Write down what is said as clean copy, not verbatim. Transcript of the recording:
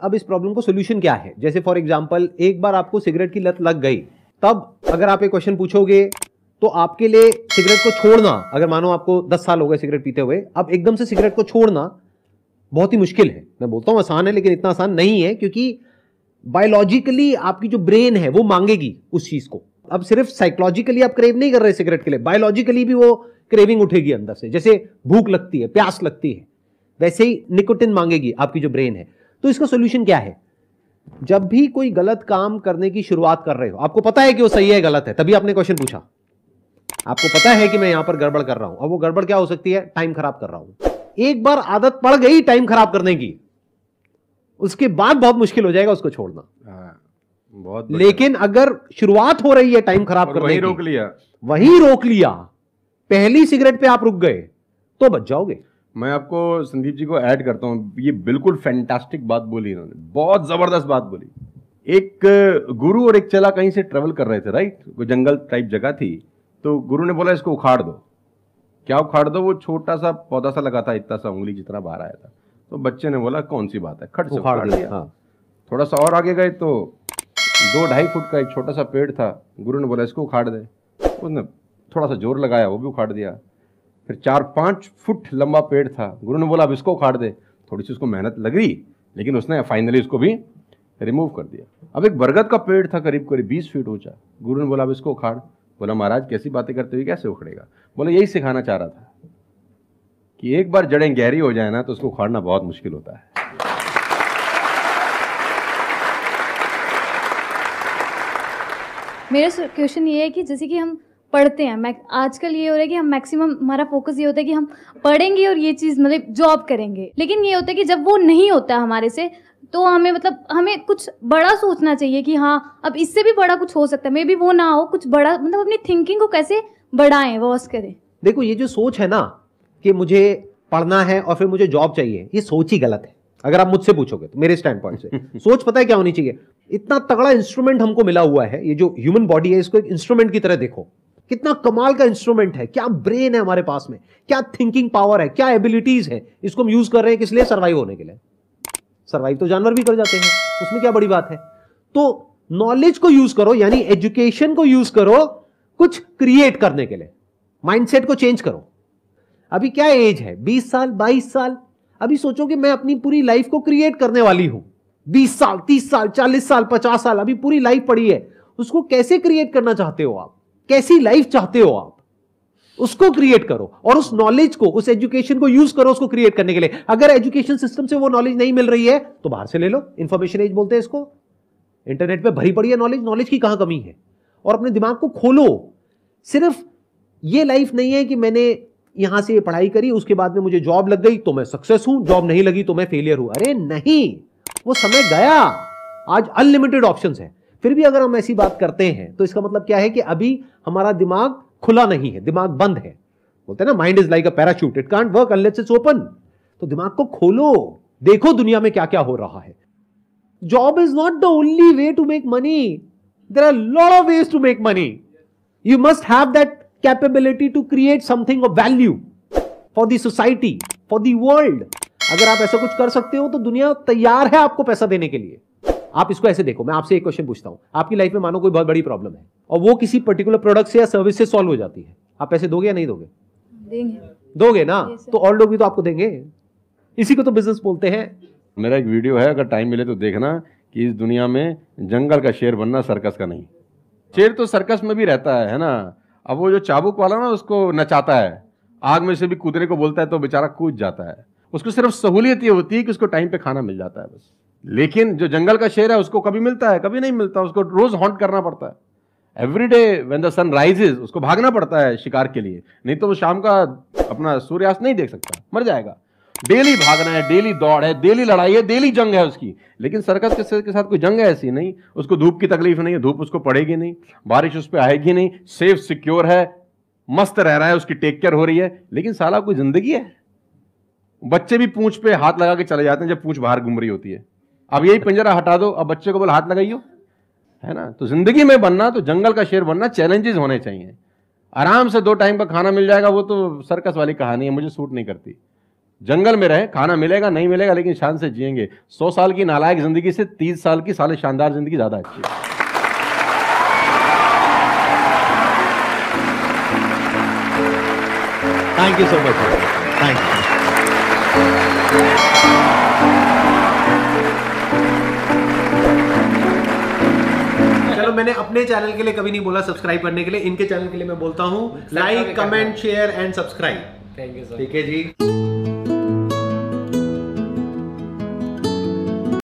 अब इस प्रॉब्लम को सोल्यूशन क्या है? जैसे फॉर एग्जांपल एक बार आपको सिगरेट की लत लग गई, तब अगर आप एक क्वेश्चन पूछोगे तो आपके लिए सिगरेट को छोड़ना, अगर मानो आपको 10 साल हो गए सिगरेट पीते हुए, अब एकदम से सिगरेट को छोड़ना बहुत ही मुश्किल है। मैं बोलता हूं आसान है, लेकिन इतना आसान नहीं है, क्योंकि बायोलॉजिकली आपकी जो ब्रेन है वो मांगेगी उस चीज को। अब सिर्फ साइकोलॉजिकली आप क्रेव नहीं कर रहे सिगरेट के लिए, बायोलॉजिकली भी वो क्रेविंग उठेगी अंदर से। जैसे भूख लगती है, प्यास लगती है, वैसे ही निकोटिन मांगेगी आपकी जो ब्रेन है। तो इसका सोल्यूशन क्या है? जब भी कोई गलत काम करने की शुरुआत कर रहे हो, आपको पता है कि वो सही है गलत है, तभी आपने क्वेश्चन पूछा, आपको पता है कि मैं यहां पर गड़बड़ कर रहा हूं। अब वो गड़बड़ क्या हो सकती है? टाइम खराब कर रहा हूं। एक बार आदत पड़ गई टाइम खराब करने की, उसके बाद बहुत मुश्किल हो जाएगा उसको छोड़ना। बहुत लेकिन अगर शुरुआत हो रही है टाइम खराब करने की, वहीं रोक लिया, पहली सिगरेट पे आप रुक गए, तो बच जाओगे। मैं आपको संदीप जी को ऐड करता हूं, ये बिल्कुल फैंटास्टिक बात बोली इन्होंने, बहुत जबरदस्त बात बोली। एक गुरु और एक चेला कहीं से ट्रेवल कर रहे थे, राइट, कोई जंगल टाइप जगह थी, तो गुरु ने बोला इसको उखाड़ दो। क्या उखाड़ दो? वो छोटा सा पौधा सा लगा था, इतना सा उंगली जितना बाहर आया था। तो बच्चे ने बोला कौन सी बात है, खट से उखाड़ दिया। हाँ। थोड़ा सा और आगे गए तो 2-2.5 फुट का एक छोटा सा पेड़ था। गुरु ने बोला इसको उखाड़ दे। उसने थोड़ा सा जोर लगाया, वो भी उखाड़ दिया। फिर 4-5 फुट लंबा पेड़ था। गुरु ने बोला अब इसको उखाड़ दे। थोड़ी सी उसको मेहनत लगी, लेकिन उसने फाइनली उसको भी रिमूव कर दिया। अब एक बरगद का पेड़ था करीब 20 फीट ऊंचा। गुरु ने बोला अब इसको उखाड़। बोला महाराज कैसी बातें करते हुए, कैसे उखड़ेगा? बोला यही सिखाना चाह रहा था कि एक बार जड़ें गहरी हो जाए ना, तो उसको उखाड़ना बहुत मुश्किल होता है। मेरा क्वेश्चन ये है कि जैसे कि हम पढ़ते हैं, आजकल ये हो रहा है कि हम मैक्सिमम, हमारा फोकस ये होता है कि हम पढ़ेंगे और ये चीज़ मतलब जॉब करेंगे, लेकिन ये होता है कि जब वो नहीं होता हमारे से, तो हमें मतलब हमें कुछ बड़ा सोचना चाहिए कि हाँ अब इससे भी बड़ा कुछ हो सकता है, मे बी वो ना हो, कुछ बड़ा, मतलब अपनी थिंकिंग को कैसे बढ़ाएं, वॉश करें। देखो ये जो सोच है ना कि मुझे पढ़ना है और फिर मुझे जॉब चाहिए, ये सोच ही गलत है। अगर आप मुझसे पूछोगे तो मेरे स्टैंड पॉइंट से सोच पता है क्या होनी चाहिए? इतना तगड़ा इंस्ट्रूमेंट हमको मिला हुआ है, ये जो ह्यूमन बॉडी है, इसको एक इंस्ट्रूमेंट की तरह देखो। कितना कमाल का इंस्ट्रूमेंट है, क्या ब्रेन है हमारे पास में, क्या थिंकिंग पावर है, क्या एबिलिटीज है। इसको हम यूज कर रहे हैं किस लिए? सर्वाइव होने के लिए। सर्वाइव तो जानवर भी कर जाते हैं, उसमें क्या बड़ी बात है? तो नॉलेज को यूज करो, यानी एजुकेशन को यूज करो कुछ क्रिएट करने के लिए। माइंडसेट को चेंज करो। अभी क्या एज है? 20 साल, 22 साल। अभी सोचो कि मैं अपनी पूरी लाइफ को क्रिएट करने वाली हूं। 20 साल, 30 साल, 40 साल, 50 साल, अभी पूरी लाइफ पड़ी है। उसको कैसे क्रिएट करना चाहते हो आप? कैसी लाइफ चाहते हो आप? उसको क्रिएट करो और उस नॉलेज को, उस एजुकेशन को यूज करो उसको क्रिएट करने के लिए। अगर एजुकेशन सिस्टम से वो नॉलेज नहीं मिल रही है तो बाहर से ले लो। इंफॉर्मेशन एज बोलते हैं इसको। इंटरनेट पे भरी पड़ी है नॉलेज, नॉलेज की कहां कमी है? और अपने दिमाग को खोलो। सिर्फ ये लाइफ नहीं है कि मैंने यहां से ये पढ़ाई करी, उसके बाद में मुझे जॉब लग गई तो मैं सक्सेस हूं, जॉब नहीं लगी तो मैं फेलियर हूं। अरे नहीं, वो समय गया। आज अनलिमिटेड ऑप्शंस है। फिर भी अगर हम ऐसी बात करते हैं तो इसका मतलब क्या है कि अभी हमारा दिमाग खुला नहीं है, दिमाग बंद है। बोलते हैं ना, mind is like a parachute, it can't work unless it's open. तो दिमाग को खोलो, देखो दुनिया में क्या क्या हो रहा है। Job is not the only way to make money, there are lot of ways to make money. You must have that capability to create something of value for the society, for the world. अगर आप ऐसा कुछ कर सकते हो तो दुनिया तैयार है आपको पैसा देने के लिए। आप इसको ऐसे देखो, मैं आपसे एक क्वेश्चन पूछता हूं। आपकी लाइफ में मानो कोई बहुत बड़ी प्रॉब्लम है और वो किसी पर्टिकुलर प्रोडक्ट से या सर्विस से सॉल्व हो जाती है, आप पैसे दोगे या नहीं दोगे? देंगे। दोगे ना? तो और लोग भी तो आपको देंगे। इसी को तो बिजनेस बोलते हैं। मेरा एक वीडियो है, अगर टाइम मिले तो देखना, कि इस दुनिया में जंगल का शेर बनना, सर्कस का नहीं। शेर तो सर्कस में भी रहता है ना। अब वो जो चाबुक वाला ना उसको नचाता है, आग में से भी कूदने को बोलता है तो बेचारा कूद जाता है। उसको सिर्फ सहूलियत ये होती है कि उसको टाइम पे खाना मिल जाता है बस। लेकिन जो जंगल का शेर है उसको कभी मिलता है, कभी नहीं मिलता। उसको रोज हॉन्ट करना पड़ता है। Every day when the sun rises उसको भागना पड़ता है शिकार के लिए, नहीं तो वो शाम का अपना सूर्यास्त नहीं देख सकता, मर जाएगा। डेली भागना है, डेली दौड़ है, डेली लड़ाई है, डेली जंग है उसकी। लेकिन सर्कस के साथ कोई जंग है ऐसी नहीं। उसको धूप की तकलीफ नहीं है, धूप उसको पड़ेगी नहीं, बारिश उस पर आएगी नहीं, सेफ सिक्योर है, मस्त रह रहा है, उसकी टेक केयर हो रही है। लेकिन साला कोई जिंदगी है? बच्चे भी पूंछ पे हाथ लगा के चले जाते हैं जब पूंछ बाहर घूम रही होती है। अब यही पिंजरा हटा दो, अब बच्चे को बोल हाथ लगाइयो, है ना? तो जिंदगी में बनना तो जंगल का शेर बनना, चैलेंजेस होने चाहिए। आराम से 2 टाइम का खाना मिल जाएगा, वो तो सर्कस वाली कहानी है, मुझे सूट नहीं करती। जंगल में रहे, खाना मिलेगा नहीं मिलेगा लेकिन शान से जिएंगे। 100 साल की नालायक जिंदगी से 30 साल की साले शानदार जिंदगी ज्यादा अच्छी है। Thank you so much, thank you. चलो, मैंने अपने चैनल के लिए कभी नहीं बोला सब्सक्राइब करने के लिए, इनके चैनल के लिए मैं बोलता हूँ like, comment, share and subscribe. Thank you sir. ठीक है जी।